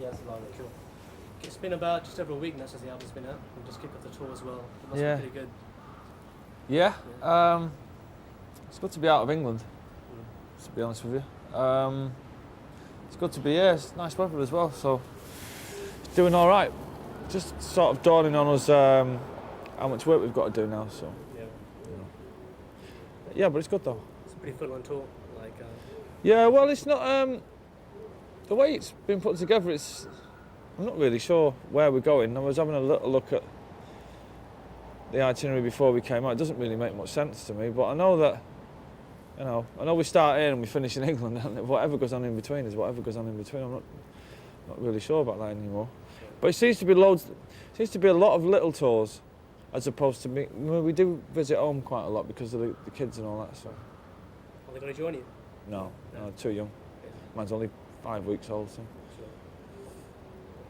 Yeah, it's long. Cool. It's been about just over a week now since the album's been out. We just kicked off the tour as well. It must be pretty good. Yeah. It's good to be out of England, to be honest with you. It's good to be here. It's nice weather as well, so it's doing all right. Just sort of dawning on us how much work we've got to do now. So yeah, but it's good though. It's a pretty full-on tour. Yeah, well, it's not the way it's been put together. I'm not really sure where we're going. I was having a little look at the itinerary before we came out. It doesn't really make much sense to me, but I know that, I know we start here and we finish in England, and whatever goes on in between is whatever goes on in between. I'm not really sure about that anymore. But it seems to be a lot of little tours, as opposed to me. We do visit home quite a lot because of the kids and all that. So. Are they going to join you? No, too young. Mine's only 5 weeks old. So.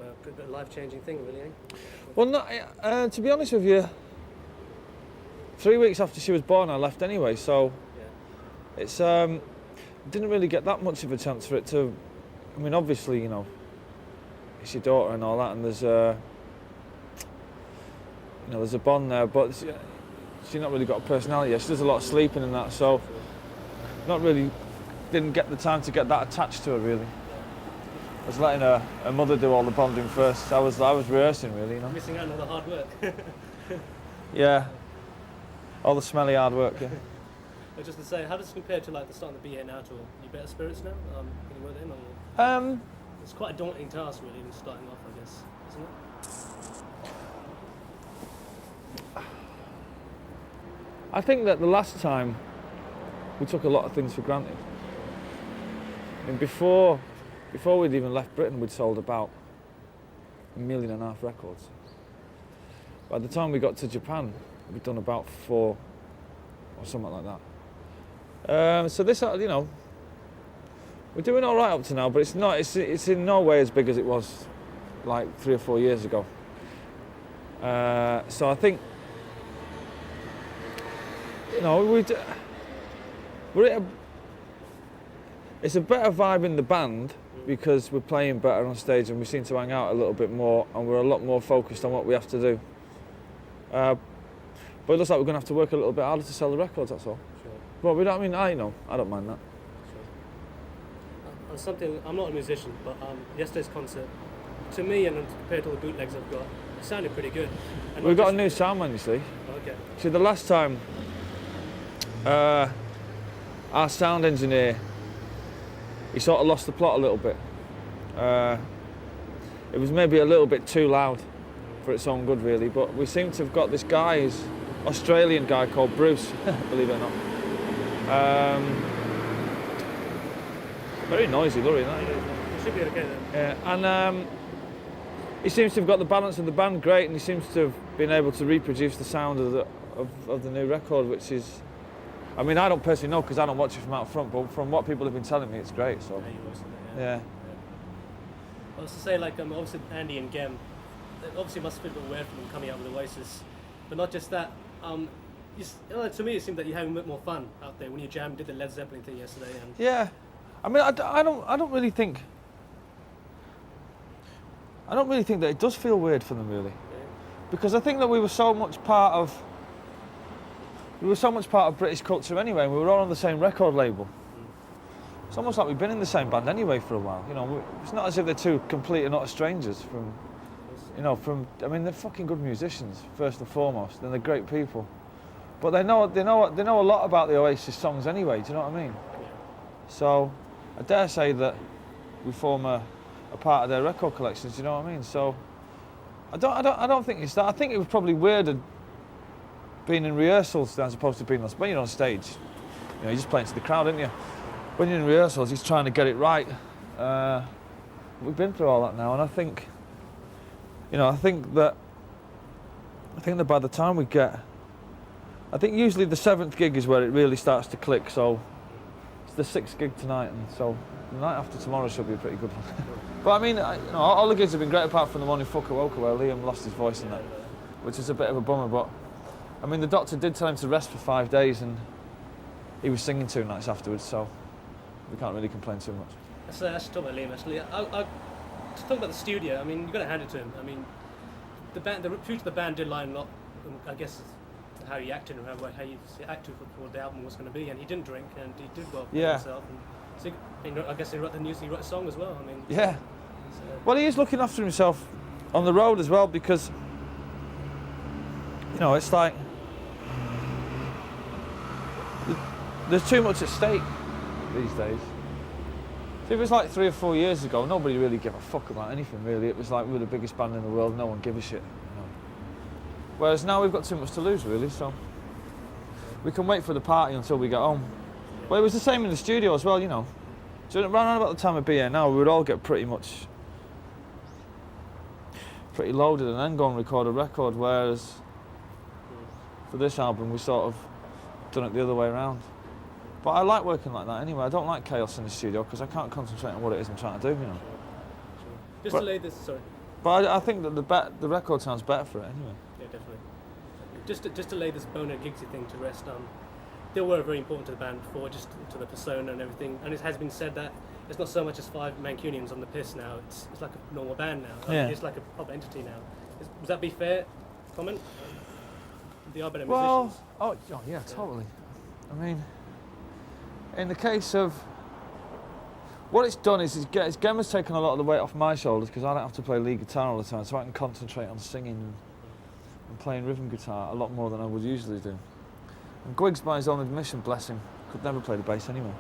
Well, a life-changing thing, really, eh? Well, no, to be honest with you, 3 weeks after she was born, I left anyway. So it's didn't really get that much of a chance for it to. I mean, obviously, it's your daughter and all that, and there's a bond there, but she's not really got a personality yet. She does a lot of sleeping and that, so didn't get the time to get that attached to her, really. I was letting her mother do all the bonding first. I was rehearsing, really, Missing out on all the hard work. Yeah. All the smelly hard work, yeah. I was just to say, how does it compare to the start of the Be Here Now tour? Are you better spirits now? Can you work in? Or? It's quite a daunting task, really, starting off, I guess, isn't it? I think that the last time we took a lot of things for granted. I mean, before we'd even left Britain, we'd sold about 1.5 million records. By the time we got to Japan, we'd done about 4 or something like that. So this, we're doing all right up to now, but it's not. It's in no way as big as it was like 3 or 4 years ago. So I think, it's a better vibe in the band because we're playing better on stage and we seem to hang out a little bit more and we're a lot more focused on what we have to do. But it looks like we're going to have to work a little bit harder to sell the records, that's all. Sure. But I don't mind that. Sure. I'm not a musician, but yesterday's concert, to me, and compared to all the bootlegs I've got, it sounded pretty good. And we've got a new sound man, you see. Okay. See, the last time, our sound engineer, he sort of lost the plot a little bit. It was maybe a little bit too loud for its own good, really, but we seem to have got this guy, this Australian guy called Bruce, believe it or not. Very noisy, Laurie, isn't it? It should be okay then. Yeah, and he seems to have got the balance of the band great, and he seems to have been able to reproduce the sound of the new record, which is, I mean, I don't personally know because I don't watch it from out front, but from what people have been telling me, it's great. So yeah. I was to say, obviously Andy and Gem, it obviously must have been a bit weird for them coming out with Oasis, but not just that. To me, it seemed that you're having a bit more fun out there when you jammed, did the Led Zeppelin thing yesterday. And yeah, I mean, I don't really think that it does feel weird for them, really, because I think that we were so much part of British culture anyway, and we were all on the same record label. It's almost like we've been in the same band anyway for a while. It's not as if they're two complete and utter strangers from. I mean, they're fucking good musicians first and foremost, and they're great people. But they know a lot about the Oasis songs anyway. Do you know what I mean? So, I dare say that we form a part of their record collections. Do you know what I mean? So, I don't think it's that. I think it was probably weirder being in rehearsals as opposed to being on. When you're on stage, you're just playing to the crowd, aren't you? When you're in rehearsals, he's trying to get it right. We've been through all that now, and I think that by the time we get, I think usually the 7th gig is where it really starts to click. So it's the 6th gig tonight, and so the night after tomorrow should be a pretty good one. But I mean, all the gigs have been great apart from the one in Fukuoka where Liam lost his voice and that, which is a bit of a bummer. But I mean, the doctor did tell him to rest for 5 days, and he was singing 2 nights afterwards, so we can't really complain too much. That's talk about Liam, actually. talk about the studio. I mean, you've got to hand it to him. I mean, the future of the band did line a lot. I guess how he acted and how he acted for what the album was going to be, and he didn't drink, and he did well for himself. And so I guess he wrote a song as well. I mean, yeah. Well, he is looking after himself on the road as well, because it's like there's too much at stake these days. So if it was like 3 or 4 years ago, nobody really gave a fuck about anything, really. It was like, we're the biggest band in the world, no one give a shit. Whereas now we've got too much to lose, really, so we can wait for the party until we get home. Well, it was the same in the studio as well, So around about the time of being here now, we would all get pretty loaded and then go and record a record, whereas for this album we sort of done it the other way around. But I like working like that anyway. I don't like chaos in the studio because I can't concentrate on what it is I'm trying to do, Just to lay this, sorry. But I think that the record sounds better for it anyway. Yeah, definitely. Just to lay this Boner Giggsy thing to rest, they were very important to the band before, just to the persona and everything. And it has been said that it's not so much as 5 Mancunians on the piss now. It's like a normal band now. It's like a proper entity now. Would that be fair comment? They are better musicians. Oh yeah, totally. I mean, in the case of what it's done is Gemma's taken a lot of the weight off my shoulders because I don't have to play lead guitar all the time, so I can concentrate on singing and playing rhythm guitar a lot more than I would usually do. And Gwiggs, by his own admission, bless him, could never play the bass anyway.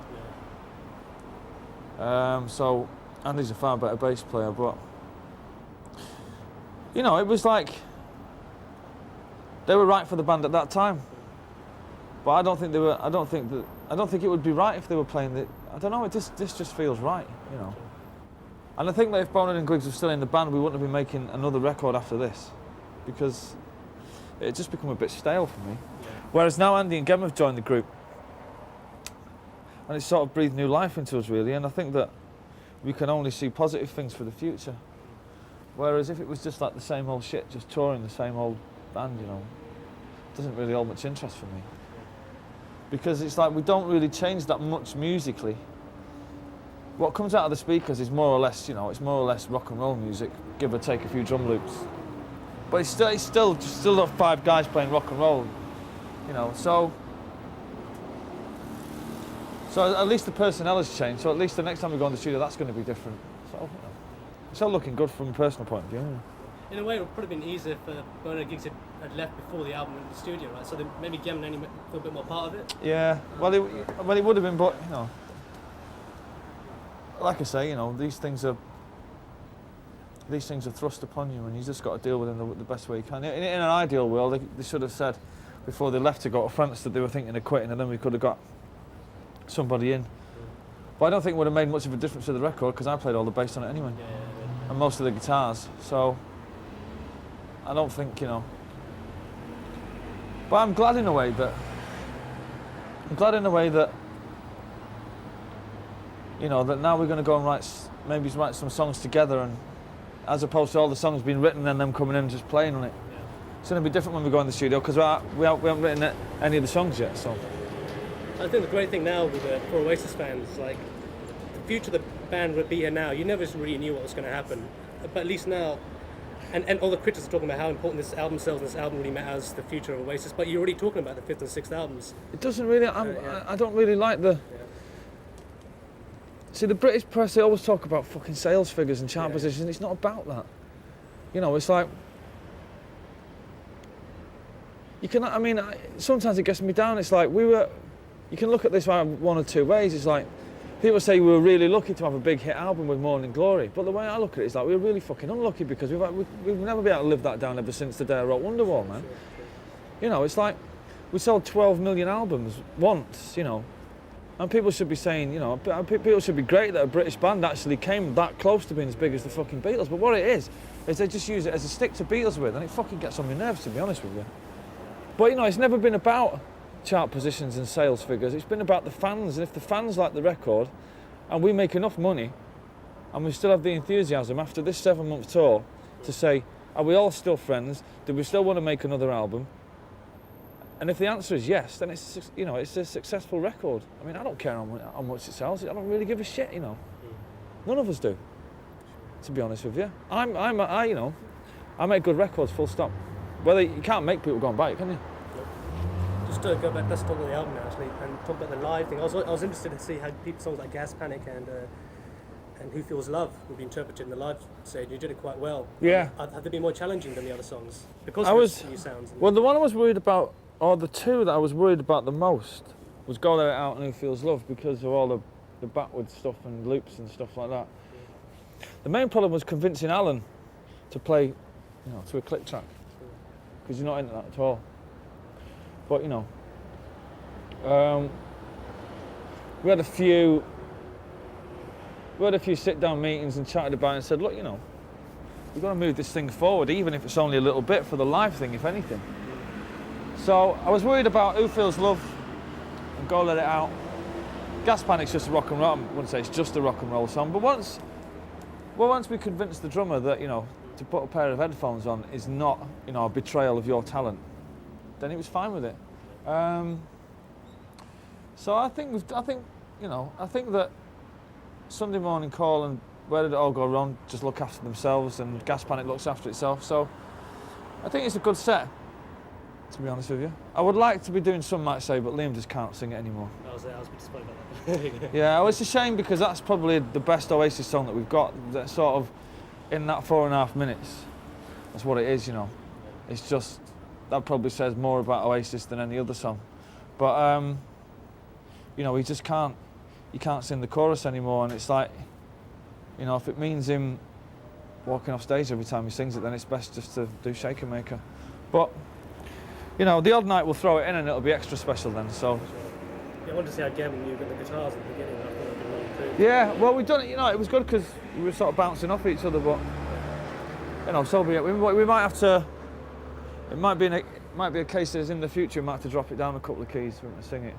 So Andy's a far better bass player, but it was like they were right for the band at that time. But I don't think they were. I don't think it would be right if they were playing the. I don't know. This just feels right, And I think that if Boner and Gwiggs were still in the band, we wouldn't have been making another record after this, because it just become a bit stale for me. Yeah. Whereas now Andy and Gem have joined the group, and it's sort of breathed new life into us, really. And I think that we can only see positive things for the future. Whereas if it was just like the same old shit, just touring the same old band, it doesn't really hold much interest for me. Because it's like we don't really change that much musically. What comes out of the speakers is more or less, it's more or less rock and roll music, give or take a few drum loops. But it's still got 5 guys playing rock and roll, So at least the personnel has changed. So at least the next time we go in the studio, that's going to be different. So it's all looking good from a personal point of view. In a way, it would probably been easier if Boner and Giggs had left before the album in the studio, right? So then maybe Gem and Andy feel a bit more part of it. Yeah, well, it would have been, but like I say, these things are thrust upon you, and you just got to deal with them the best way you can. In an ideal world, they should have said before they left to go to France that they were thinking of quitting, and then we could have got somebody in. But I don't think it would have made much of a difference to the record because I played all the bass on it anyway, and most of the guitars. So I don't think, But I'm glad in a way that that now we're going to go and write some songs together, and as opposed to all the songs being written and them coming in and just playing on it. Yeah. It's going to be different when we go in the studio because we haven't written any of the songs yet. So I think the great thing now for Oasis fans, like the future of the band would be here now. You never really knew what was going to happen, but at least now. And all the critics are talking about how important this album sells, and this album really matters the future of Oasis. But you're already talking about the 5th and 6th albums. It doesn't really. I don't really like the. Yeah. See, the British press, they always talk about fucking sales figures and chart positions. It's not about that. It's like you can. I mean, sometimes it gets me down. It's like you can look at this one or two ways. It's like. People say we were really lucky to have a big hit album with Morning Glory, but the way I look at it is like we were really fucking unlucky because we've never been able to live that down ever since the day I wrote Wonderwall, man. It's like we sold 12 million albums once, and people should be saying, people should be great that a British band actually came that close to being as big as the fucking Beatles, but what it is they just use it as a stick to Beatles with, and it fucking gets on my nerves, to be honest with you. But it's never been about chart positions and sales figures. It's been about the fans, and if the fans like the record and we make enough money and we still have the enthusiasm after this 7-month tour to say, are we all still friends? Do we still want to make another album? And if the answer is yes, then it's a successful record. I mean, I don't care how much it sells. I don't really give a shit, None of us do. to be honest with you. I make good records, full stop. Whether you can't make people go and buy it, can you? Just to go back, let's talk about the album now, actually, and talk about the live thing. I was interested to see how songs like Gas Panic and Who Feels Love would be interpreted in the live stage. You did it quite well. Yeah. Have they been more challenging than the other songs? Because of new sounds. Well, the one I was worried about, or the two that I was worried about the most, was Go Let It Out and Who Feels Love, because of all the backward stuff and loops and stuff like that. Yeah. The main problem was convincing Alan to play, to a click track, because you're not into that at all. But we had a few sit-down meetings and chatted about it and said, look, we've got to move this thing forward, even if it's only a little bit, for the live thing, if anything. So I was worried about Who Feels Love and Go Let It Out. Gas Panic's just a rock and roll. I wouldn't say it's just a rock and roll song, but once we convinced the drummer that, to put a pair of headphones on is not, a betrayal of your talent, then he was fine with it. So I think that Sunday Morning Call and Where Did It All Go Wrong just look after themselves, and Gas Panic looks after itself. So I think it's a good set, to be honest with you. I would like to be doing Some Might Say, but Liam just can't sing it anymore. I was disappointed about that. Yeah, well, it's a shame, because that's probably the best Oasis song that we've got, that sort of in that 4.5 minutes. That's what it is, It's just, that probably says more about Oasis than any other song. But, he just can't, you can't sing the chorus anymore, and it's like, if it means him walking off stage every time he sings it, then it's best just to do Shaker Maker. But, the odd night we'll throw it in and it'll be extra special then, so. Yeah, I wanted to see how Gavin knew about the guitars at the beginning. I thought it'd be really cool. Yeah, well, we've done it, it was good because we were sort of bouncing off each other, but, so be it. We might have to, it might be a case that in the future we might have to drop it down a couple of keys for him to sing it.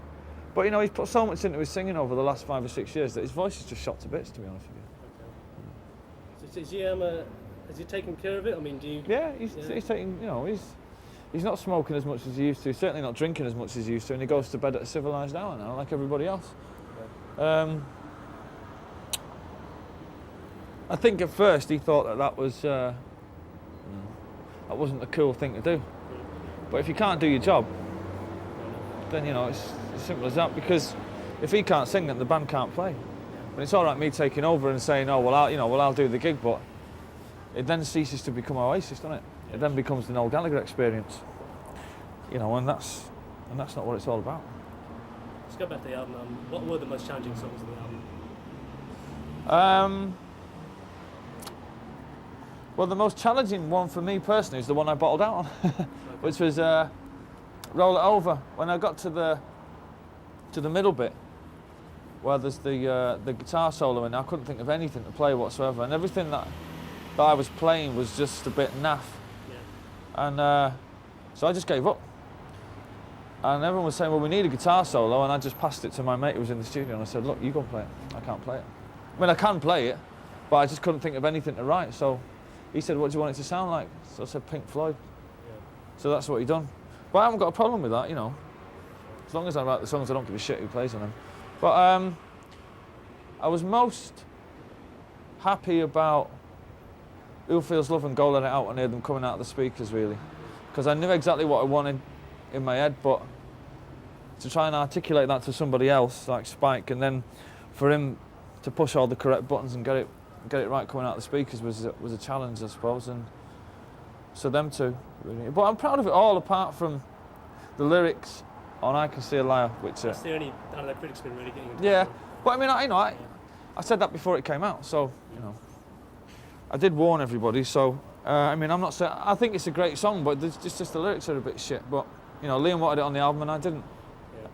But, he's put so much into his singing over the last 5 or 6 years that his voice is just shot to bits, to be honest with you. Okay. So has he taken care of it? I mean, do you... Yeah, he's taking, he's not smoking as much as he used to, certainly not drinking as much as he used to, and he goes to bed at a civilised hour now, like everybody else. Okay. I think at first he thought that wasn't a cool thing to do. But if you can't do your job, then, it's as simple as that, because if he can't sing, then the band can't play. And it's all right me taking over and saying, I'll do the gig, but it then ceases to become Oasis, doesn't it? It then becomes the Noel Gallagher experience, and that's not what it's all about. Let's go back to the album. What were the most challenging songs in the album? Well, the most challenging one for me personally is the one I bottled out on, which was Roll It Over. When I got to the middle bit, where there's the guitar solo in, I couldn't think of anything to play whatsoever, and everything that I was playing was just a bit naff. And so I just gave up. And everyone was saying, well, we need a guitar solo, and I just passed it to my mate who was in the studio, and I said, look, you go play it. I can't play it. I mean, I can play it, but I just couldn't think of anything to write. So he said, what do you want it to sound like? So I said, Pink Floyd. Yeah. So that's what he done. But I haven't got a problem with that, As long as I write the songs, I don't give a shit who plays on them. But I was most happy about Who Feels Love and Go Let It Out when I heard them coming out of the speakers, really. Because I knew exactly what I wanted in my head, but to try and articulate that to somebody else, like Spike, and then for him to push all the correct buttons and get it right coming out of the speakers was a challenge, I suppose. And so them two, really. But I'm proud of it all, apart from the lyrics on I Can See a Liar, which... That's the only, the critics been really getting into. Yeah, but I mean, I said that before it came out, so, I did warn everybody, so, I mean, I'm not saying, I think it's a great song, but just the lyrics are a bit shit, but, Liam wanted it on the album and I didn't.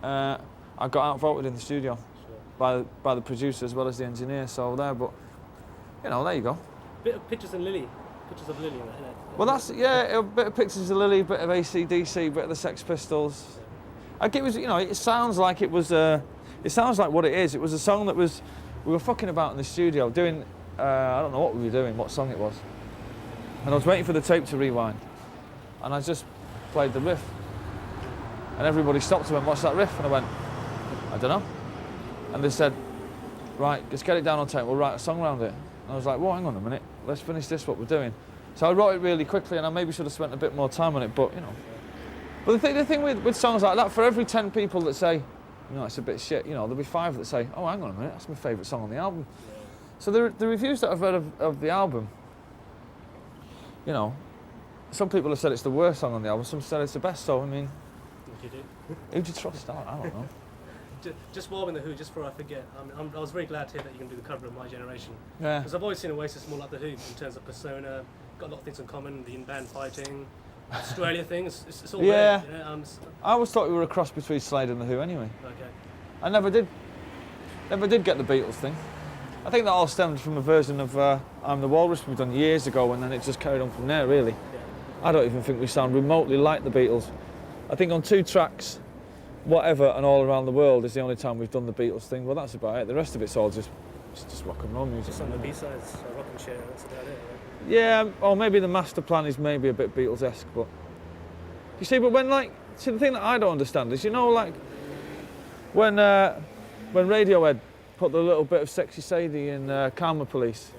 Yeah. I got outvoted in the studio by the producer as well as the engineer, so there, but, there you go. Bit of Pictures of Lily in that, isn't it? Well, that's, a bit of Pictures of Lily, a bit of AC/DC, a bit of the Sex Pistols. Yeah. I think it was, it sounds like it was, it sounds like what it is. It was a song that we were fucking about in the studio doing, I don't know what we were doing, what song it was. And I was waiting for the tape to rewind. And I just played the riff. And everybody stopped and went, what's that riff? And I went, I don't know. And they said, right, let's get it down on tape, we'll write a song around it. And I was like, well, hang on a minute. let's finish this, what we're doing. So I wrote it really quickly, and I maybe should have spent a bit more time on it, but, you know. But the thing with songs like that, for every 10 people that say, you know, it's a bit shit, you know, there'll be 5 that say, oh, hang on a minute, that's my favourite song on the album. Yeah. So the reviews that I've read of the album, you know, some people have said it's the worst song on the album, some said it's the best, so, I mean... What do you do? Who do you trust? I don't know. Just while we're in the Who, just before I forget, I was very glad to hear that you can do the cover of My Generation. Yeah. Because I've always seen Oasis more like the Who in terms of persona, got a lot of things in common, the in-band fighting, Australia thing, it's all there. You know, I always thought we were a cross between Slade and the Who anyway. Okay. I never did get the Beatles thing. I think that all stemmed from a version of I'm the Walrus we've done years ago, and then it just carried on from there, really. Yeah. I don't even think we sound remotely like the Beatles. I think on 2 tracks, Whatever and All Around the World is the only time we've done the Beatles thing. Well, that's about it. The rest of it's all just rock and roll music. Just on the B-sides, rock and share, that's about it, right? Yeah, or maybe the master plan is maybe a bit Beatles-esque, but... You see, but when, like... See, the thing that I don't understand is, you know, like... When Radiohead put the little bit of Sexy Sadie in Karma Police,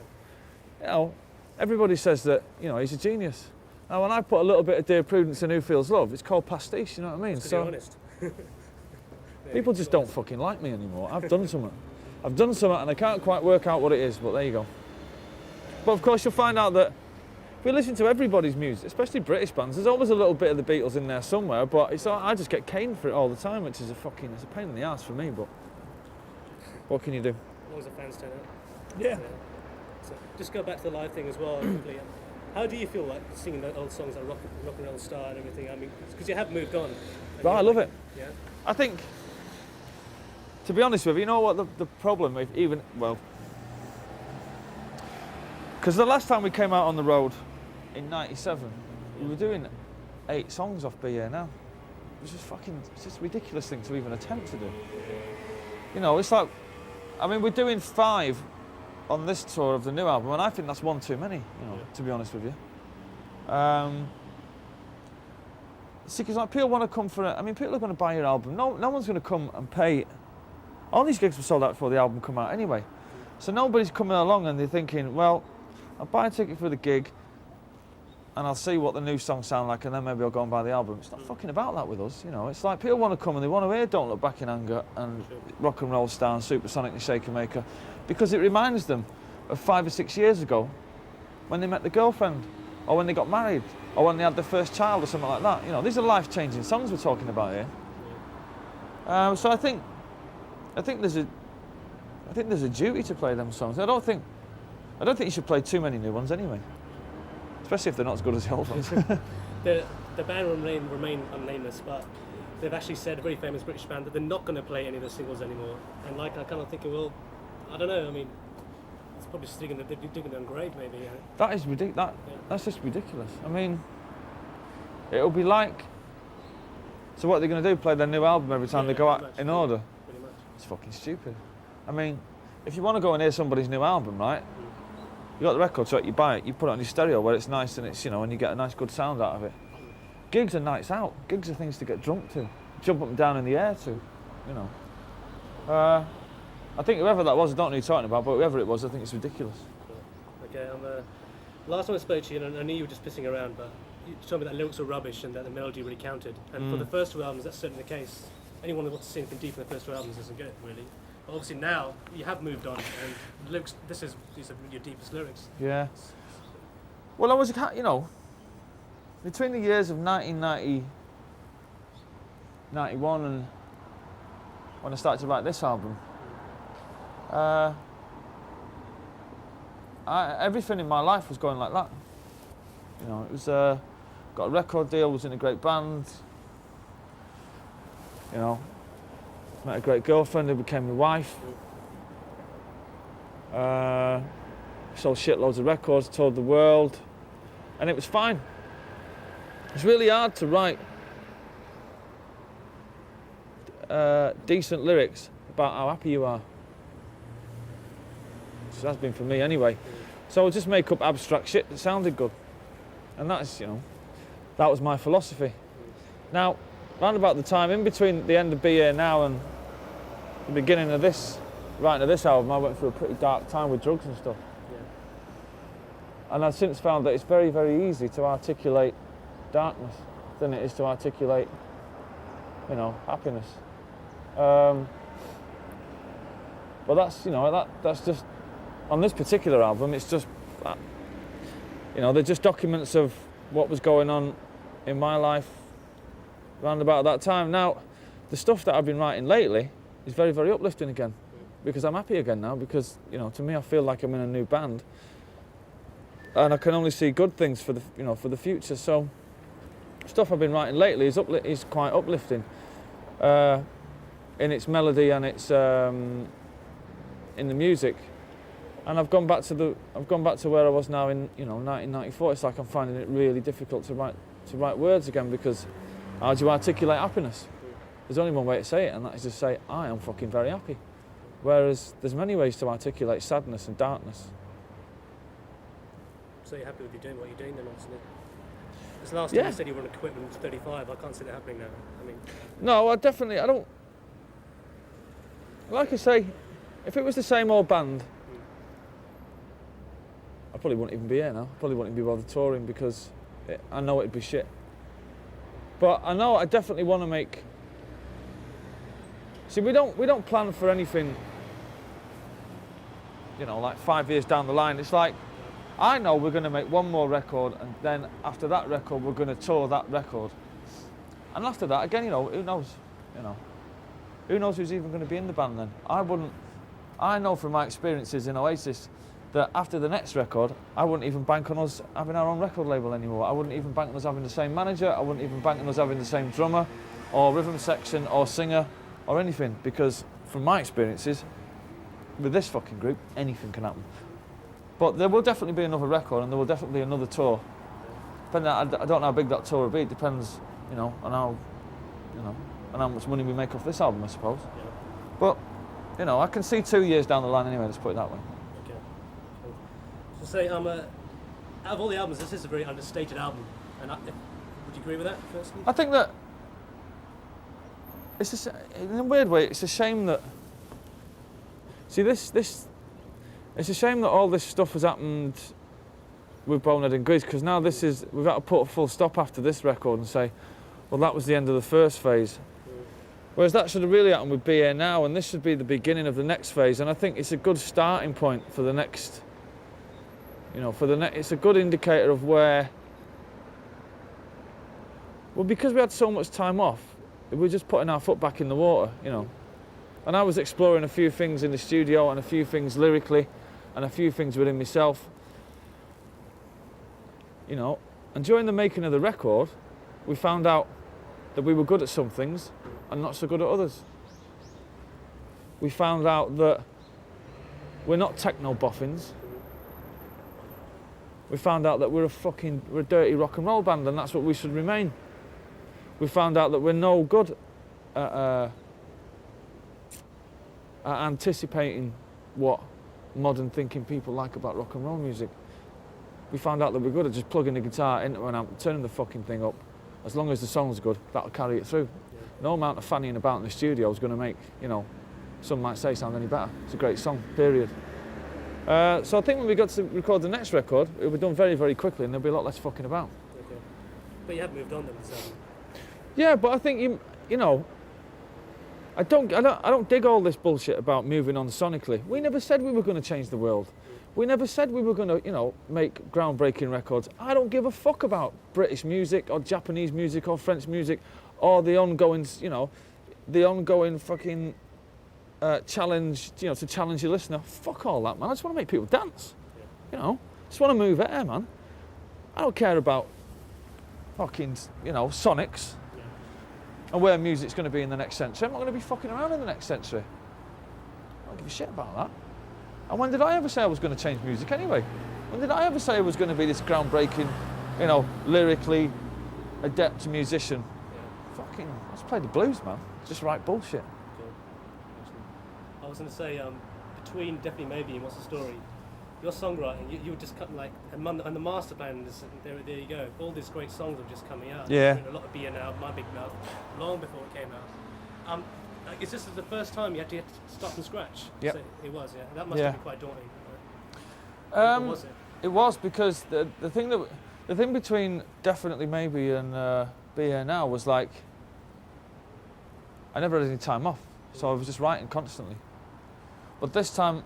you know, everybody says that, you know, he's a genius. Now, when I put a little bit of Dear Prudence in Who Feels Love, it's called pastiche, you know what I mean? So you're honest. People just don't fucking like me anymore. I've done something. And I can't quite work out what it is, but there you go. But of course you'll find out that if we listen to everybody's music, especially British bands, there's always a little bit of the Beatles in there somewhere, but I just get caned for it all the time, which is it's a pain in the ass for me, but what can you do? As long as the fans turn out. Yeah. So just go back to the live thing as well quickly. How do you feel like singing the old songs like Rock and Roll Star and everything? I mean, because you have moved on. But I love it. Yeah. I think, to be honest with you, you know what the problem with because the last time we came out on the road in '97, we were doing 8 songs off Be Here Now. It's just a ridiculous thing to even attempt to do. You know, it's like, I mean, we're doing 5 on this tour of the new album, and I think that's 1 too many, you know, to be honest with you. See, because like, people want to come for people are going to buy your album. No one's going to come and pay. All these gigs were sold out before the album come out anyway. So nobody's coming along and they're thinking, well, I'll buy a ticket for the gig and I'll see what the new songs sound like, and then maybe I'll go and buy the album. It's not fucking about that with us, you know. It's like people want to come and they want to hear Don't Look Back in Anger and Rock and Roll Star and Supersonic and Shaker Maker, because it reminds them of 5 or 6 years ago when they met the girlfriend, or when they got married, or when they had their first child or something like that. You know, these are life-changing songs we're talking about here. So I think there's a duty to play them songs. I don't think you should play too many new ones anyway, especially if they're not as good as the old ones. the band remain unnameless, but they've actually said, a very famous British band, that they're not going to play any of the singles anymore. And like, I kind of thinking, well, I don't know. I mean, it's probably just digging their own grave, maybe. Yeah. That is ridiculous. That's just ridiculous. I mean, it'll be like. So what are they going to do? Play their new album every time they go out in order? Pretty much. It's fucking stupid. I mean, if you want to go and hear somebody's new album, right? You got the record, so you buy it, you put it on your stereo where it's nice and it's, you know, and you get a nice good sound out of it. Gigs are nights out. Gigs are things to get drunk to, jump up and down in the air to, you know. I think whoever that was, I don't know who you're talking about, but whoever it was, I think it's ridiculous. Okay, last time I spoke to you, and I knew you were just pissing around, but you told me that lyrics were rubbish and that the melody really counted. And for the first 2 albums, that's certainly the case. Anyone who wants to see anything deep in the first 2 albums doesn't get it, really. But obviously now, you have moved on, and lyrics, these are your deepest lyrics. Yeah. Well, I was, you know, between the years of 1990, 91 and when I started to write this album, everything in my life was going like that. You know, it was got a record deal, was in a great band. You know, met a great girlfriend who became my wife. Sold shitloads of records, toured the world, and it was fine. It's really hard to write decent lyrics about how happy you are. So that's been for me anyway. So I'll just make up abstract shit that sounded good. And that's, you know, that was my philosophy. Now, round about the time, in between the end of Be Here Now and the beginning of this, writing of this album, I went through a pretty dark time with drugs and stuff. And I've since found that it's very, very easy to articulate darkness than it is to articulate, happiness. But that's just, on this particular album, it's just, they're just documents of what was going on in my life around about that time. Now, the stuff that I've been writing lately is very, very uplifting again, because I'm happy again now, because, to me, I feel like I'm in a new band, and I can only see good things for the future. So, stuff I've been writing lately is quite uplifting, in its melody and its in the music. And I've gone back to where I was now in 1994. It's like I'm finding it really difficult to write words again, because how do you articulate happiness? There's only one way to say it, and that is to say, I am fucking very happy. Whereas there's many ways to articulate sadness and darkness. So you're happy with what you're doing then, obviously? Because last time you said you were going to quit when you were 35. I can't see that happening now. No, I don't. Like I say, if it was the same old band, I probably wouldn't even be here now. I probably wouldn't even be bothered touring, because I know it'd be shit. But I know I definitely want to make. See, we don't plan for anything. Like 5 years down the line. It's like, I know we're going to make one more record, and then after that record, we're going to tour that record. And after that, again, who knows? Who knows who's even going to be in the band then? I know from my experiences in Oasis that after the next record, I wouldn't even bank on us having our own record label anymore. I wouldn't even bank on us having the same manager. I wouldn't even bank on us having the same drummer or rhythm section or singer or anything, because from my experiences with this fucking group, anything can happen. But there will definitely be another record, and there will definitely be another tour. Depending, I don't know how big that tour will be. It depends, on how much money we make off this album, I suppose. Yeah. But, I can see 2 years down the line anyway, let's put it that way. Okay. Cool. So say, out of all the albums, this is a very understated album. And would you agree with that, firstly? I think that, in a weird way, it's a shame that, see, it's a shame that all this stuff has happened with Bonehead and Grease, because now we've got to put a full stop after this record and say, well, that was the end of the first phase. Whereas that should have really happened with Be Here Now, and this should be the beginning of the next phase. And I think it's a good starting point for the next, it's a good indicator of where, well, because we had so much time off, we're just putting our foot back in the water, And I was exploring a few things in the studio, and a few things lyrically, and a few things within myself, And during the making of the record, we found out that we were good at some things and not so good at others. We found out that we're not techno boffins. We found out that we're a dirty rock and roll band, and that's what we should remain. We found out that we're no good at anticipating what modern thinking people like about rock and roll music. We found out that we're good at just plugging the guitar into an amp, turning the fucking thing up. As long as the song's good, that'll carry it through. Yeah. No amount of fannying about in the studio is going to make, some might say, sound any better. It's a great song, period. So I think when we got to record the next record, it'll be done very, very quickly, and there'll be a lot less fucking about. Okay. But you have moved on then, so. Yeah, but I think I don't dig all this bullshit about moving on sonically. We never said we were going to change the world. We never said we were going to, make groundbreaking records. I don't give a fuck about British music or Japanese music or French music or the ongoing fucking challenge, to challenge your listener. Fuck all that, man. I just want to make people dance. Yeah. Just want to move air, man. I don't care about fucking, sonics. Yeah. And where music's going to be in the next century. I'm not going to be fucking around in the next century. I don't give a shit about that. And when did I ever say I was going to change music anyway? When did I ever say I was going to be this groundbreaking, lyrically adept musician? Yeah. Fucking, let's play the blues, man. Just write bullshit. Cool. I was going to say, between Definitely Maybe and What's the Story, your songwriting, you were just cutting and the master plan, there you go. All these great songs are just coming out. Yeah. A lot of Be Here Now, My Big Mouth, long before it came out. Is this the first time you had to start from scratch? Yeah. So it was, yeah. That must have been quite daunting. Or was it? It was because the thing between Definitely Maybe and Be Here Now was like I never had any time off, so I was just writing constantly. But this time,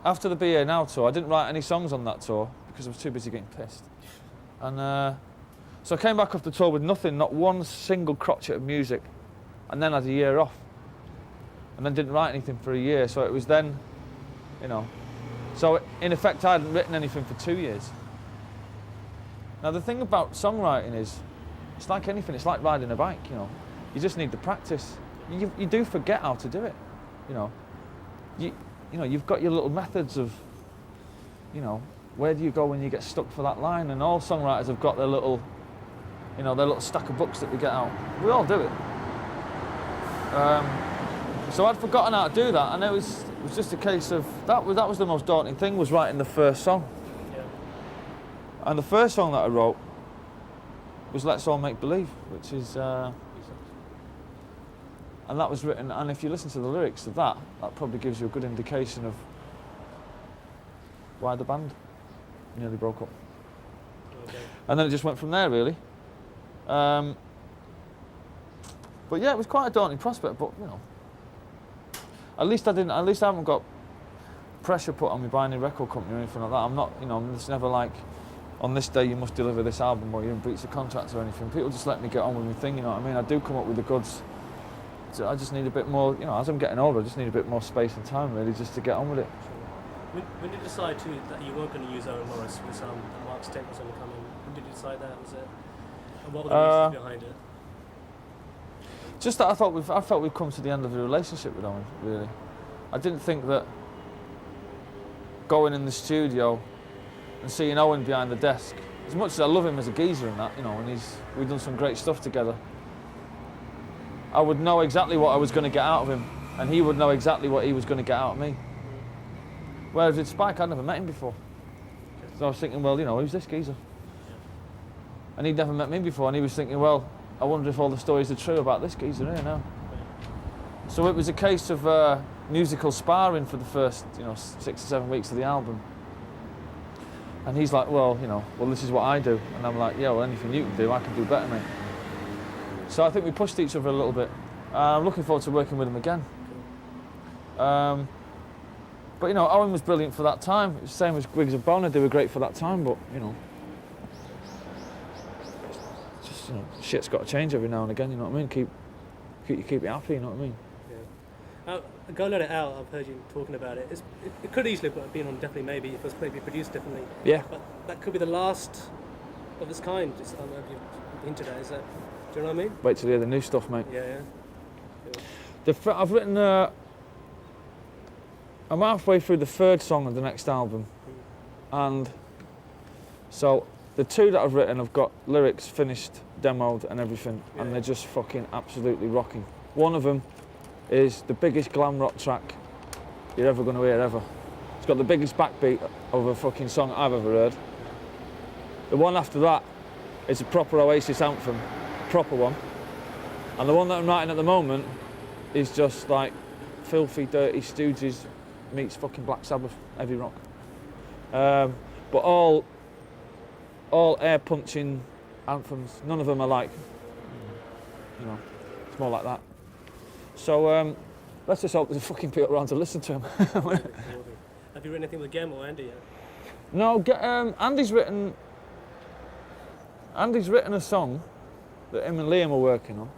after the Be Here Now tour, I didn't write any songs on that tour because I was too busy getting pissed. And so I came back off the tour with nothing, not one single crotchet of music, and then had a year off. And then didn't write anything for a year, so it was then, you know. So in effect, I hadn't written anything for 2 years. Now the thing about songwriting is, it's like anything, it's like riding a bike, you know. You just need the practice. You do forget how to do it, you know. You know, you've got your little methods of, you know, where do you go when you get stuck for that line? And all songwriters have got their little, you know, their little stack of books that they get out. We all do it. So I'd forgotten how to do that, and it was just a case of that was the most daunting thing, was writing the first song. Yeah. And the first song that I wrote was Let's All Make Believe, which is and that was written, and if you listen to the lyrics of that probably gives you a good indication of why the band nearly broke up. Okay. And then it just went from there, really. But yeah, it was quite a daunting prospect, but you know, at least I haven't got pressure put on me by any record company or anything like that. I'm not, you know, it's never like, on this day you must deliver this album or you're in breach of contract or anything. People just let me get on with my thing, you know what I mean? I do come up with the goods. So I just need a bit more, you know, as I'm getting older, I just need a bit more space and time really just to get on with it. Sure. When did you decide too that you weren't going to use Owen Morris with that Mark's Tent was going to come in? When did you decide that? Was it? And what were the reasons behind it? Just that I felt we'd come to the end of the relationship with Owen, really. I didn't think that going in the studio and seeing Owen behind the desk, as much as I love him as a geezer and that, you know, and we've done some great stuff together, I would know exactly what I was going to get out of him, and he would know exactly what he was going to get out of me. Whereas with Spike, I'd never met him before. So I was thinking, well, you know, who's this geezer? And he'd never met me before, and he was thinking, well, I wonder if all the stories are true about this geezer here now. So it was a case of musical sparring for the first, you know, 6 or 7 weeks of the album. And he's like, well, you know, well, this is what I do. And I'm like, yeah, well, anything you can do, I can do better, mate. So I think we pushed each other a little bit. I'm looking forward to working with him again. But, you know, Owen was brilliant for that time. It was the same as Griggs and Boner, they were great for that time, but, you know, just, you know, shit's got to change every now and again, you know what I mean? Keep it happy, you know what I mean? Yeah. Go Let It Out, I've heard you talking about it. It could easily have been on Definitely Maybe if it was maybe produced differently. Yeah. But that could be the last of its kind. Just, I don't know if you've hinted at, is that, do you know what I mean? Wait till you hear the new stuff, mate. Yeah. I've written, I'm halfway through the third song of the next album. And so the two that I've written have got lyrics finished, demoed and everything, and they're just fucking absolutely rocking. One of them is the biggest glam rock track you're ever going to hear ever. It's got the biggest backbeat of a fucking song I've ever heard. The one after that is a proper Oasis anthem, proper one. And the one that I'm writing at the moment is just like filthy, dirty Stooges meets fucking Black Sabbath, heavy rock. But all air-punching anthems. None of them are like, you know, it's more like that. So let's just hope there's fucking people around to listen to him. Have you written anything with Gem or Andy yet? No, Andy's written a song that him and Liam are working on.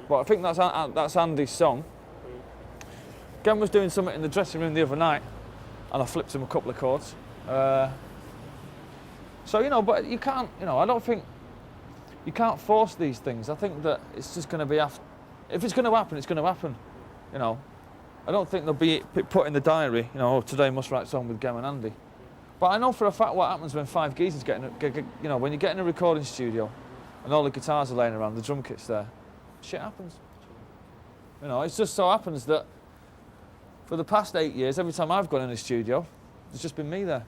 But I think that's Andy's song. Gem was doing something in the dressing room the other night, and I flipped him a couple of chords. So, you know, but you can't, you know, I don't think you can't force these things. I think that it's just going to be after. If it's going to happen, it's going to happen. You know, I don't think they'll be put in the diary. You know, oh, today must write a song with Gem and Andy. But I know for a fact what happens when five geezers you know, when you get in a recording studio and all the guitars are laying around, the drum kit's there, shit happens. You know, it just so happens that for the past 8 years, every time I've gone in a studio, there's just been me there.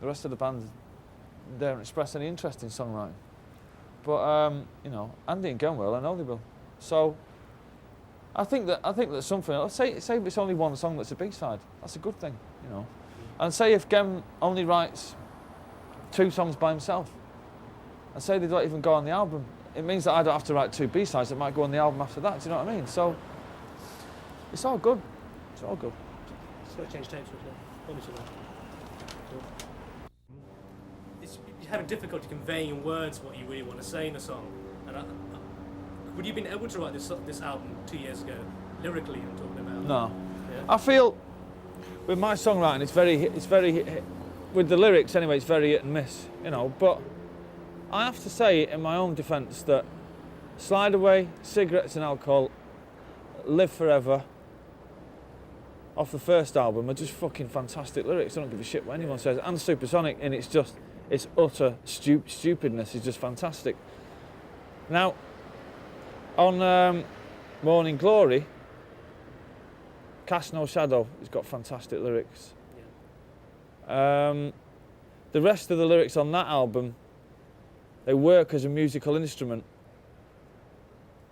The rest of the band, they don't express any interest in songwriting. But you know, Andy and Gem will, I know they will. So I think that something. Let's say if it's only one song that's a B-side, that's a good thing, you know. And say if Gem only writes 2 songs by himself. And say they don't even go on the album. It means that I don't have to write 2 B-sides that might go on the album after that. Do you know what I mean? So it's all good. It's all good. Just got to change tapes with it. Promise you that. You're having difficulty conveying in words what you really want to say in a song. And would you have been able to write this album 2 years ago, lyrically? I'm talking about. No, yeah? I feel with my songwriting, it's very with the lyrics anyway. It's very hit and miss, you know. But I have to say, in my own defence, that Slide Away, Cigarettes and Alcohol, Live Forever, off the first album, are just fucking fantastic lyrics. I don't give a shit what anyone says. And Supersonic, and it's utter stupidness is just fantastic. Now, on Morning Glory, Cast No Shadow has got fantastic lyrics. The rest of the lyrics on that album, they work as a musical instrument.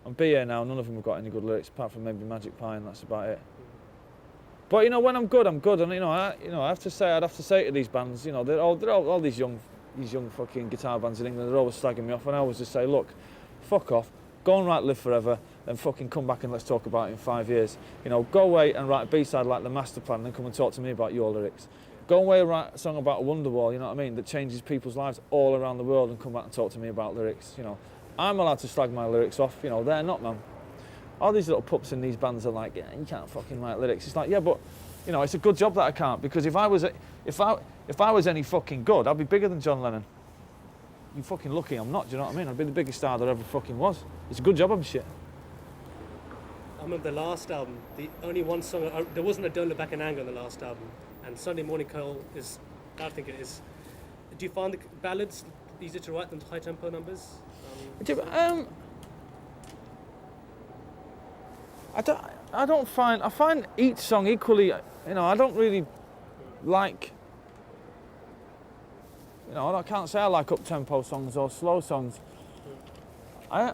On BA now, none of them have got any good lyrics apart from maybe Magic Pie, and that's about it. But you know, when I'm good, I'm good, and I'd have to say to these bands, you know, they're all these young fucking guitar bands in England, they're always slagging me off, and I always just say, look, fuck off, go and write Live Forever, then fucking come back and let's talk about it in 5 years. You know, go away and write a B-side like The Master Plan, and then come and talk to me about your lyrics. Go away and write a song about a Wonderwall, you know what I mean, that changes people's lives all around the world, and come back and talk to me about lyrics. You know, I'm allowed to slag my lyrics off, you know, they're not, man. All these little pups in these bands are like, yeah, you can't fucking write lyrics. It's like, yeah, but you know, it's a good job that I can't, because if I was any fucking good, I'd be bigger than John Lennon. You fucking lucky I'm not, do you know what I mean? I'd be the biggest star there ever fucking was. It's a good job I'm shit. I remember the last album, the only one song, there wasn't a Don't Look Back in Anger on the last album, and Sunday Morning Coal is, I think it is. Do you find the ballads easier to write than high tempo numbers? I find each song equally, you know, I don't really like, you know, I can't say I like up-tempo songs or slow songs. I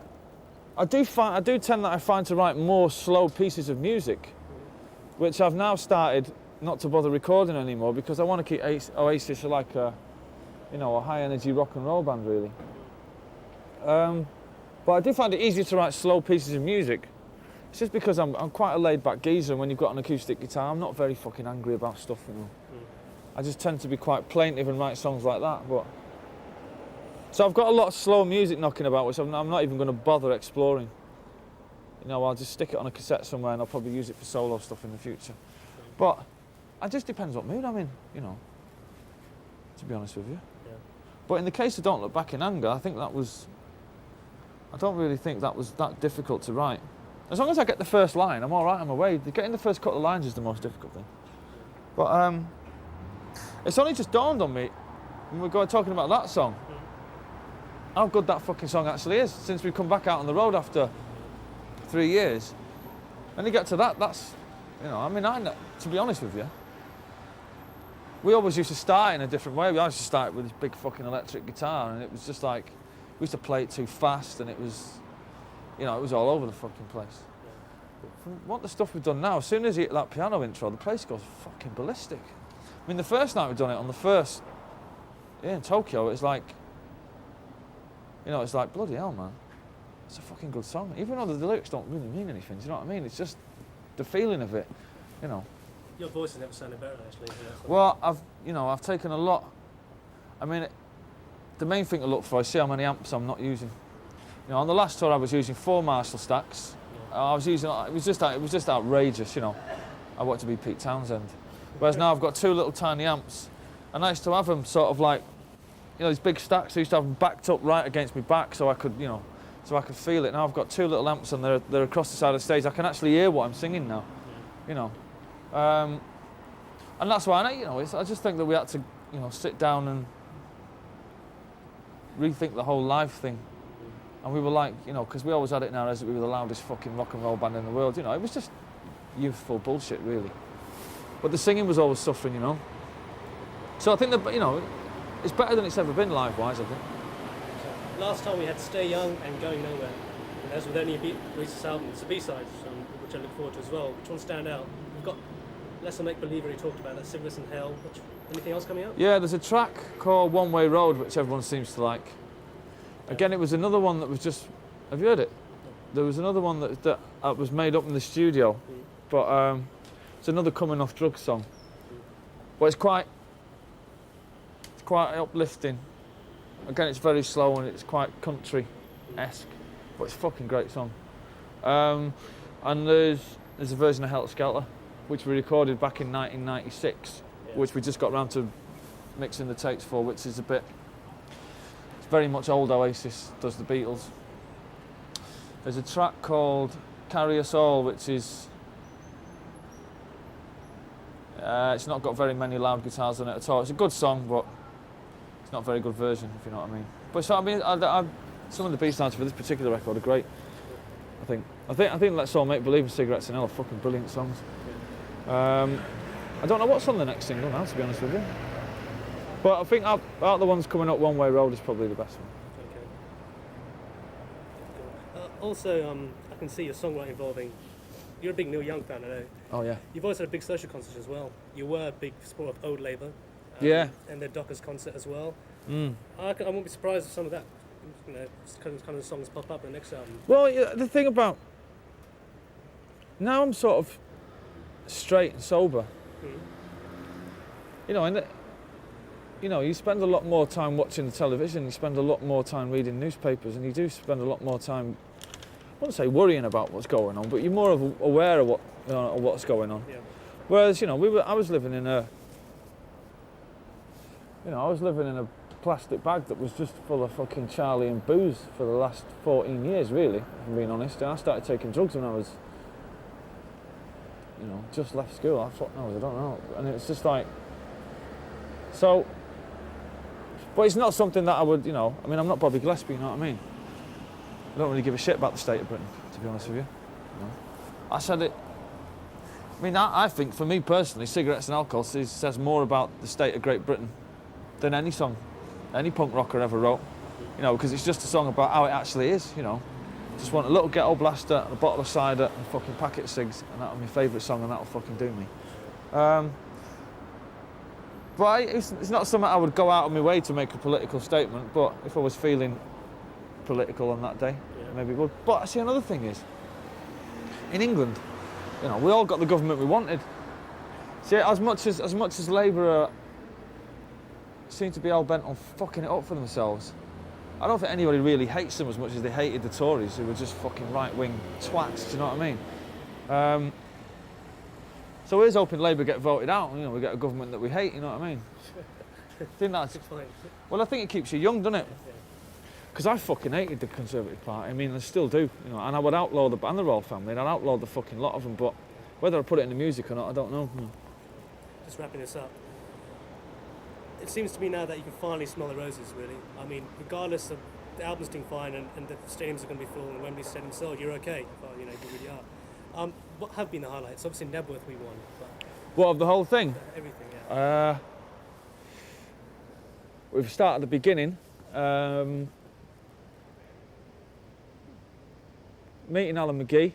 do tend that I find to write more slow pieces of music, which I've now started not to bother recording anymore, because I want to keep Oasis like a, you know, a high-energy rock and roll band, really. But I do find it easier to write slow pieces of music. It's just because I'm quite a laid-back geezer, and when you've got an acoustic guitar, I'm not very fucking angry about stuff, you know. I just tend to be quite plaintive and write songs like that. But so I've got a lot of slow music knocking about, which I'm not even going to bother exploring. You know, I'll just stick it on a cassette somewhere, and I'll probably use it for solo stuff in the future. But it just depends what mood I'm in, you know, to be honest with you. Yeah. But in the case of Don't Look Back in Anger, I don't really think that was that difficult to write. As long as I get the first line, I'm all right, I'm away. Getting the first couple of lines is the most difficult thing. But it's only just dawned on me when we're talking about that song, how good that fucking song actually is, since we've come back out on the road after 3 years. When you get to that, that's, you know, I mean, to be honest with you, we always used to start in a different way. We used to start with this big fucking electric guitar, and it was just like, we used to play it too fast, and it was, you know, it was all over the fucking place. From what the stuff we've done now, as soon as you hit that piano intro, the place goes fucking ballistic. I mean, the first night we've done it, on the first, in Tokyo, it's like, you know, it's like, bloody hell, man. It's a fucking good song. Even though the lyrics don't really mean anything, do you know what I mean? It's just the feeling of it, you know. Your voice has never sounded better, actually. Well, I've taken a lot. I mean, the main thing to look for is see how many amps I'm not using. You know, on the last tour I was using 4 Marshall stacks. I was using, it was just outrageous, you know. I wanted to be Pete Townsend. Whereas now I've got 2 little tiny amps, and I used to have them sort of like, you know, these big stacks. I used to have them backed up right against my back so I could, you know, so I could feel it. Now I've got 2 little amps, and they're across the side of the stage. I can actually hear what I'm singing now, you know. And that's why, you know, I just think that we had to, you know, sit down and rethink the whole live thing. And we were like, you know, because we always had it in our heads that we were the loudest fucking rock and roll band in the world, you know. It was just youthful bullshit, really. But the singing was always suffering, you know. So I think that, you know, it's better than it's ever been live-wise, I think. Last time we had Stay Young and Going Nowhere. And as with any Oasis album, it's a B-side, which I look forward to as well. Which one stand out? We've got Lesser Make Believer, he talked about that, Cigarettes in Hell. Anything else coming out? Yeah, there's a track called One Way Road, which everyone seems to like. Again, it was another one that was just... Have you heard it? There was another one that was made up in the studio, but it's another coming off drugs song. But it's quite uplifting. Again, it's very slow and it's quite country-esque, but it's a fucking great song. And there's a version of Helter Skelter, which we recorded back in 1996, which we just got round to mixing the tapes for, which is it's very much old Oasis, does the Beatles. There's a track called Carry Us All, which is, it's not got very many loud guitars on it at all. It's a good song, but it's not a very good version, if you know what I mean. But so, I mean, some of the B-sides for this particular record are great. I think Let's All Make Believe and Cigarettes and Hell are fucking brilliant songs. I don't know what's on the next single now, to be honest with you. But I think out the ones coming up, One Way Road is probably the best one. Okay. Also, I can see your songwriting evolving. You're a big Neil Young fan, I know. Oh yeah. You've always had a big social concert as well. You were a big supporter of Old Labour. Yeah. And their Dockers concert as well. Mm. I won't be surprised if some of that, kind of songs pop up in the next album. Well, yeah, the thing about now I'm sort of straight and sober. You know, you spend a lot more time watching the television, you spend a lot more time reading newspapers, and you do spend a lot more time, I wouldn't say worrying about what's going on, but you're more aware of what's going on. Yeah. Whereas, I was living in a plastic bag that was just full of fucking Charlie and booze for the last 14 years, really, if I'm being honest. I started taking drugs when I was, just left school. I thought, I don't know. And it's just like, so, but it's not something that I would, I'm not Bobby Gillespie, you know what I mean? I don't really give a shit about the state of Britain, to be honest with you. I said it, I think for me personally, Cigarettes and Alcohol says more about the state of Great Britain than any song any punk rocker ever wrote, because it's just a song about how it actually is, Just want a little ghetto blaster and a bottle of cider and a fucking packet of cigs, and that'll be my favourite song, and that'll fucking do me. But it's not something I would go out of my way to make a political statement, but if I was feeling political on that day, maybe it would. But see, another thing is, in England, we all got the government we wanted. See, as much as Labour seem to be all bent on fucking it up for themselves, I don't think anybody really hates them as much as they hated the Tories, who were just fucking right-wing twats, do you know what I mean? So here's hoping Labour get voted out, we get a government that we hate, you know what I mean? I think that's... Well, I think it keeps you young, doesn't it? Because I fucking hated the Conservative Party, I still do, and I would outlaw the Royal family, and I'd outlaw the fucking lot of them, but whether I put it in the music or not, I don't know. Just wrapping this up. It seems to me now that you can finally smell the roses, really. Regardless of the album's doing fine and the stadiums are going to be full and Wembley Stadium sold, you're okay. Well, you really are. What have been the highlights? Obviously, Nebworth we won. But what, of the whole thing? Everything, yeah. We've started at the beginning. Meeting Alan McGee.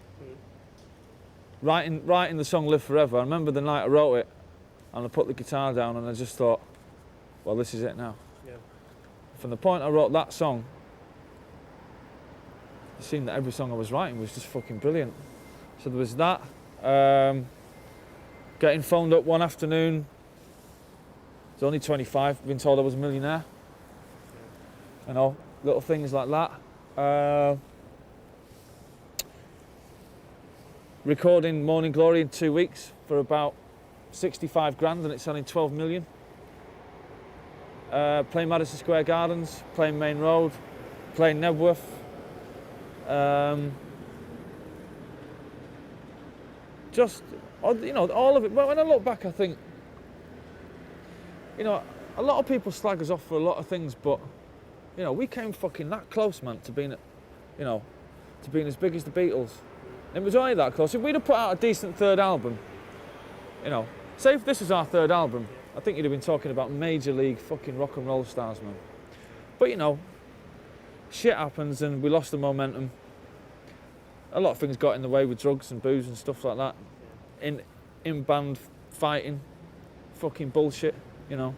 Writing the song Live Forever. I remember the night I wrote it and I put the guitar down and I just thought, well, this is it now. Yeah. From the point I wrote that song, it seemed that every song I was writing was just fucking brilliant. So there was that. Getting phoned up one afternoon. I was only 25, been told I was a millionaire. Little things like that. Recording Morning Glory in 2 weeks for about 65 grand and it's selling 12 million. Playing Madison Square Gardens, playing Main Road, playing Nebworth. Just, all of it. Well, when I look back, I think, a lot of people slag us off for a lot of things, but, we came fucking that close, man, to being, to being as big as the Beatles. It was only that close. If we'd have put out a decent third album, say if this was our third album, I think you'd have been talking about major league fucking rock and roll stars, man. But shit happens and we lost the momentum. A lot of things got in the way with drugs and booze and stuff like that. In band fighting, fucking bullshit. you know,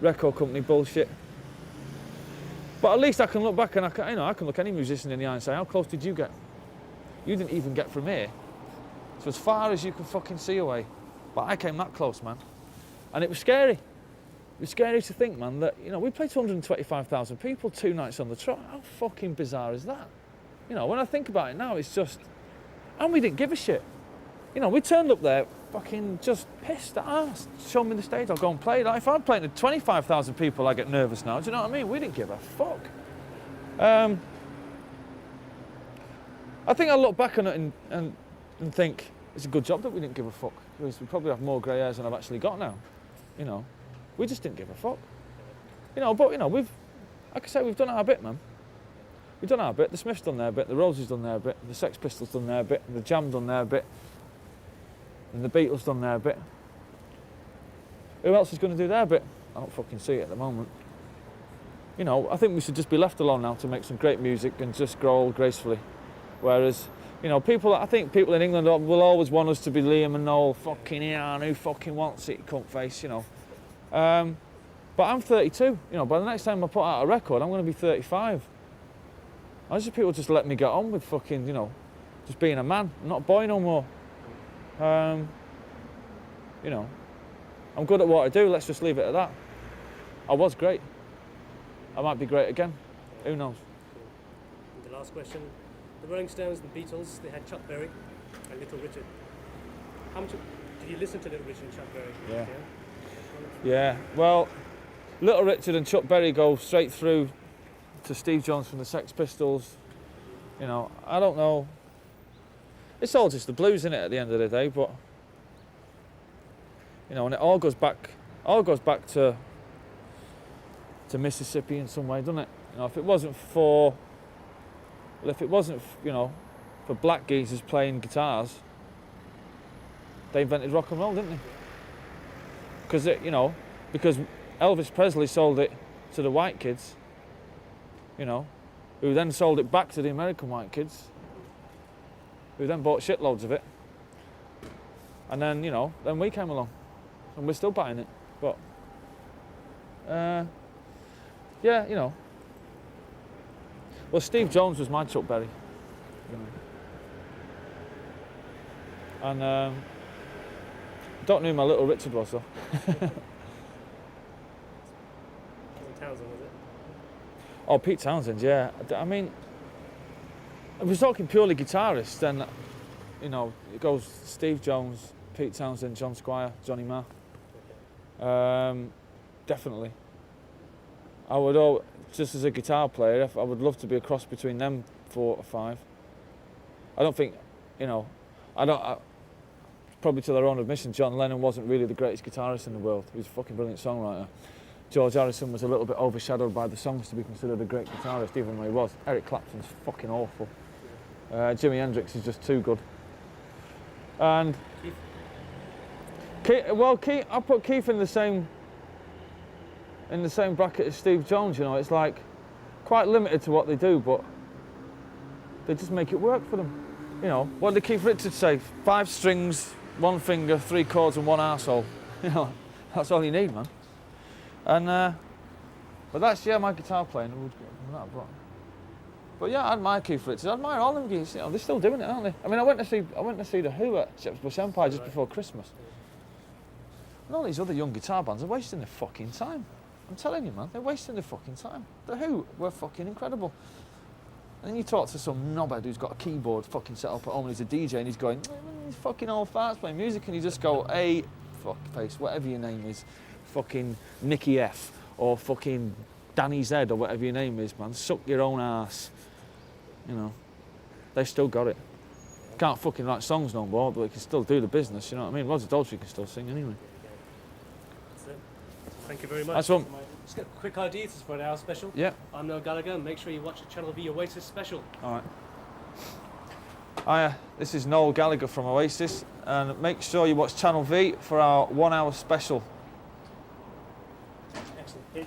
record company bullshit. But at least I can look back and I can look any musician in the eye and say, how close did you get? You didn't even get from here. So as far as you can fucking see away. But I came that close, man. And it was scary. It was scary to think, man, that, you know, we played to 125,000 people 2 nights on the trot. How fucking bizarre is that? You know, when I think about it now, it's just... And we didn't give a shit. You know, we turned up there fucking just pissed at arse. Show me the stage, I'll go and play. Like, if I'm playing to 25,000 people, I get nervous now. Do you know what I mean? We didn't give a fuck. I think I look back on it and think it's a good job that we didn't give a fuck, because we probably have more grey hairs than I've actually got now. You know, we just didn't give a fuck. You know, but you know, like I say, we've done our bit, man. We've done our bit. The Smiths done their bit. The Roses done their bit. The Sex Pistols done their bit. The Jam done their bit. And the Beatles done their bit. Who else is going to do their bit? I don't fucking see it at the moment. You know, I think we should just be left alone now to make some great music and just grow old gracefully. Whereas, you know, I think people in England will always want us to be Liam and Noel, fucking yeah, and who fucking wants it, cunt face, you know. But I'm 32, you know, by the next time I put out a record, I'm going to be 35. I just people just let me get on with fucking, you know, just being a man. I'm not a boy no more. You know, I'm good at what I do, let's just leave it at that. I was great. I might be great again. Who knows? And the last question. The Rolling Stones and the Beatles, they had Chuck Berry and Little Richard. How much did you listen to Little Richard and Chuck Berry? Yeah, well, Little Richard and Chuck Berry go straight through to Steve Jones from the Sex Pistols. You know, I don't know. It's all just the blues, isn't it, at the end of the day, but you know, and it all goes back to Mississippi in some way, doesn't it? You know, if it wasn't for you know, for black geezers playing guitars, they invented rock and roll, didn't they? Because you know, because Elvis Presley sold it to the white kids, you know, who then sold it back to the American white kids, who then bought shitloads of it, and then, you know, then we came along, and we're still buying it. But yeah, you know. Well, Steve Jones was my Chuck Berry, you know. And I don't know who my Little Richard was, though. Townsend, was it? Oh, Pete Townsend, yeah. I mean, if we're talking purely guitarists, then, you know, it goes Steve Jones, Pete Townsend, John Squire, Johnny Marr. Definitely. I would, just as a guitar player, I would love to be a cross between them 4 or 5. I don't think, you know, probably to their own admission, John Lennon wasn't really the greatest guitarist in the world. He was a fucking brilliant songwriter. George Harrison was a little bit overshadowed by the songs to be considered a great guitarist, even though he was. Eric Clapton's fucking awful. Jimi Hendrix is just too good. And Keith, I put Keith in the same bracket as Steve Jones. You know, it's like quite limited to what they do, but they just make it work for them. You know, what did Keith Richards say? 5 strings, 1 finger, 3 chords, and 1 arsehole. You know, that's all you need, man. And but that's my guitar playing. But yeah, I admire Keith Richards. I admire all them guys. You know, they're still doing it, aren't they? I mean, I went to see the Who at Shepherd's Bush Empire just before Christmas. And all these other young guitar bands are wasting their fucking time. I'm telling you, man, they're wasting their fucking time. The Who were fucking incredible. And then you talk to some knobhead who's got a keyboard fucking set up at home and he's a DJ and he's going, these fucking old farts playing music, and you just go, hey, fuck face, whatever your name is, fucking Nicky F or fucking Danny Z or whatever your name is, man, suck your own ass. You know, they've still got it. Can't fucking write songs no more, but they can still do the business, you know what I mean? Roger Daltrey can still sing anyway. That's it. Thank you very much. That's one. Just got quick ideas for our special. Yeah. I'm Noel Gallagher. Make sure you watch the Channel V Oasis special. All right. Hiya, this is Noel Gallagher from Oasis, and make sure you watch Channel V for our 1 hour special